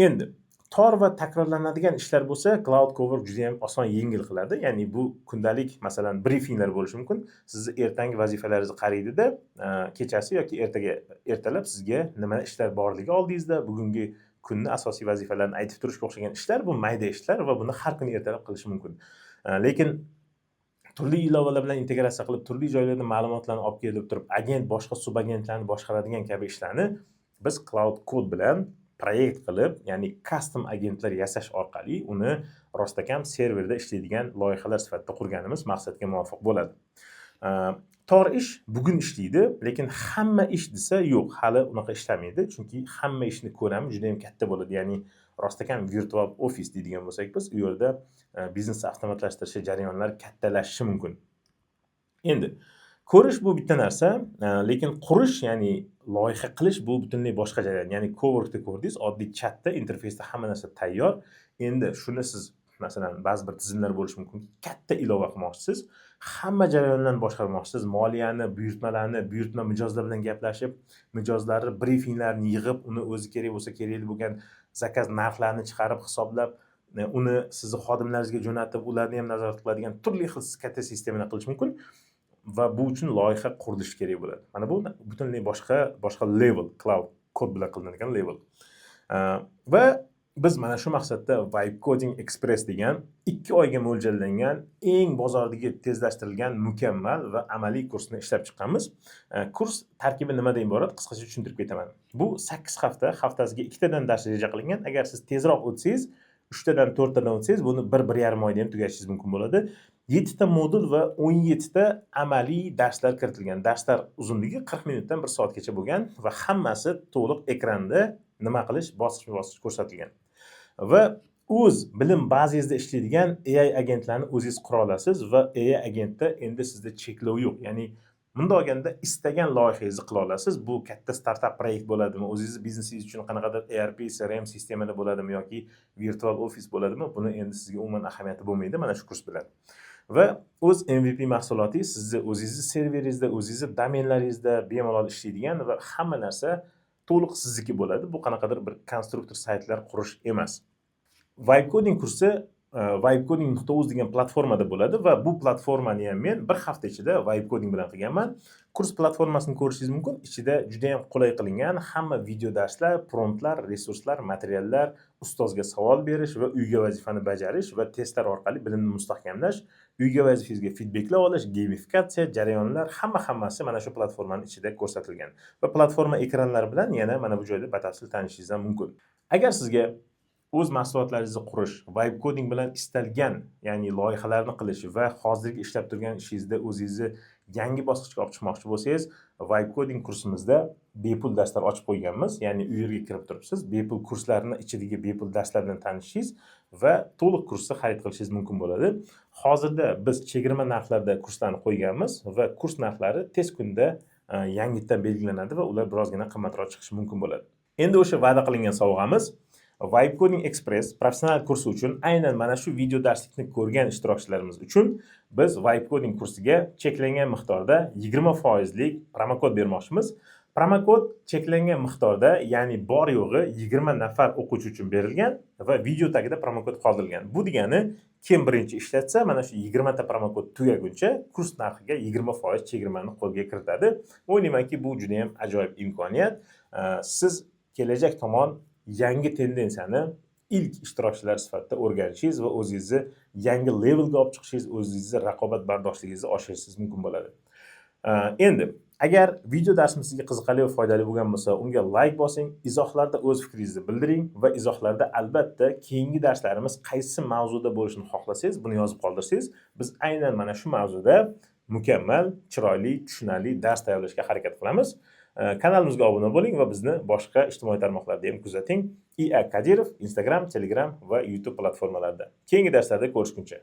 Endi tor va takrorlanadigan ishlar bo'lsa, Cloud Cowork juda ham oson, yengil qiladi. Ya'ni bu kundalik, masalan, briefinglar bo'lishi mumkin. Sizni ertangi vazifalaringizni qaraydi-da, kechasi yoki ertalab sizga nima ishlar borligi oldingizda, bugungi kunni asosiy vazifalarini aytib turishga o'xshagan ishlar, bu mayda ishlar va buni har kuni ertalab qilish mumkin. Lekin turli ilovalar bilan integratsiya qilib, turli joylardan ma'lumotlarni olib kelib turib, agent boshqa subagentlarni boshqaradigan kabi ishlarni biz Cloud Code bilan proyekt qilib, ya'ni custom agentlar yasash orqali uni rostakam serverda ishlaydigan loyihalar sifatida qurganimiz maqsadga muvofiq bo'ladi. tor ish bugun ishlaydi, lekin hamma ish desa yo'q, hali unaqa ishlamaydi. Chunki hamma ishni ko'lami juda ham katta bo'ladi. Ya'ni rostakam virtual ofis deydigan bo'lsak biz, u yerda biznesni avtomatlashtirish jarayonlar kattalashishi mumkin. Endi ko'rish bu bitta narsa, lekin qurish, ya'ni loyiha qilish bu butunlay boshqa jarayon. Ya'ni coworkda ko'rdingiz, oddiy chatda, interfeysda hamma narsa tayyor. Endi shuni siz masalan ba'zi bir tizimlar bo'lishi mumkin, katta ilova qilmoqchisiz, hamma jarayonlarni boshqarmoqchisiz, moliyani, buyurtma mijozlar bilan gaplashib, mijozlarni brifinglarni yig'ib, uni o'zi kerak bo'lsa kerakli bo'lgan zakaz narxlarini chiqarib hisoblab, uni sizni xodimlaringizga jo'natib, ularni ham nazorat qiladigan turli xil katta sistemalar qilish mumkin. Va bu uchun loyiha qurilishi kerak bo'ladi. Mana bu butunlay boshqa level, cloud kod bilan qilinadigan level. Va biz mana shu maqsadda Vibe Coding Express degan 2 oyga mo'ljallangan eng bozordagi tezlashtirilgan mukammal va amaliy kursni ishlab chiqqanmiz. Kurs tarkibi nimadan iborat? Qisqacha tushuntirib ketaman. Bu 8 hafta, haftasiga 2 tadan dars reja qilingan. Agar siz tezroq o'tsangiz, 3 tadan 4 tadan o'tsangiz, buni 1-1,5 oyda ham tugatishingiz mumkin bo'ladi. 7 ta modul va 17 ta amaliy darslar kiritilgan. Darslar uzunligi 40 minutdan 1 soatgacha bo'lgan va hammasi to'liq ekranda nima qilish bosqichma-bosqich ko'rsatilgan. Va o'z bilim bazangizda ishlaydigan AI agentlarni o'zingiz qura olasiz va AI agentda endi sizda cheklov yo'q. Ya'ni bunday olganda istagan loyihangizni qila olasiz. Bu katta startap proyekt bo'ladimi, o'zingiz biznesingiz uchun qanaqadir ERP, CRM sistemada bo'ladimi yoki virtual ofis bo'ladimi, buni endi sizga umuman ahamiyati bo'lmaydi mana shu kurs bilan. Va o'z MVP mahsuloti sizni o'zingizni serveringizda, o'zingizni domenlaringizda bemalol ishlaydigan va hamma narsa to'liq sizniki bo'ladi. Bu qanaqadir bir konstruktor saytlar qurish emas. Vibe Coding kursi vibecoding.uz degan platformada bo'ladi va bu platformani ham men bir hafta ichida Vibe Coding bilan qilganman. Kurs platformasini ko'rishingiz mumkin. Ichida juda ham qulay qilingan hamma video darslar, promptlar, resurslar, materiallar, ustozga savol berish va uyga vazifani bajarish va testlar orqali bilimni mustahkamlash, uyga vazifangizga feedbacklar olish, gamifikatsiya jarayonlar hammasi mana shu platformaning ichida ko'rsatilgan. Va platforma ekranlari bilan yana mana bu joyda batafsil tanishishingiz ham mumkin. Agar sizga o'z mahsulotlaringizni qurish, Vibe Coding bilan istalgan, ya'ni loyihalarni qilish va hozirgi ishlab turgan ishingizda o'zingizni yangi bosqichga olib chiqmoqchi bo'lsangiz, Vibe Coding kursimizda bepul darslar ochib qo'yganmiz. Ya'ni u yerga kirib turibsiz, bepul kurslarni ichidagi bepul darslar bilan tanishishingiz va to'liq kursni xarid qilishingiz mumkin bo'ladi. Hozirda biz chegirma narxlarda kurslarni qo'yganmiz va kurs narxlari tez kunda yangitdan belgilanadi va ular birozgina qimmatroq chiqishi mumkin bo'ladi. Endi o'sha va'da qilingan sovg'amiz Vibe Coding Express professional kursi uchun aynan mana shu video darslikni ko'rgan ishtirokchilarimiz uchun biz Vibe Coding kursiga cheklangan miqdorda 20% promokod bermoqchimiz. Promokod cheklangan miqdorda, ya'ni bor yo'g'i 20 nafar o'quvchi uchun berilgan va video tagida promokod qoldirilgan. Bu degani kim birinchi ishlatsa, mana shu 20 ta promokod tugaguncha kurs narxiga 20% chegirmani qo'lga kiritadi. O'ylaymanki, bu juda ham ajoyib imkoniyat. Siz kelajak tomon yangi tendensiyani ilk ishtirokchilar sifatida o'rganishingiz va o'zingizni yangi levelga olib chiqishingiz, o'zingizni raqobatbardoshligingizni oshirishingiz mumkin bo'ladi. Endi agar video darsimiz sizga qiziqarli va foydali bo'lgan bo'lsa, unga like bosing, izohlarda o'z fikringizni bildiring va izohlarda albatta keyingi darslarimiz qaysi mavzuda bo'lishini xohlasangiz, buni yozib qoldirsangiz, biz aynan mana shu mavzuda mukammal, chiroyli, tushunarli dars tayyorlashga harakat qilamiz. Kanalimizga obuna bo'ling va bizni boshqa ijtimoiy tarmoqlarda ham kuzating. IA Kadirov, Instagram, Telegram va YouTube platformalarida. Keyingi darslarda ko'rishguncha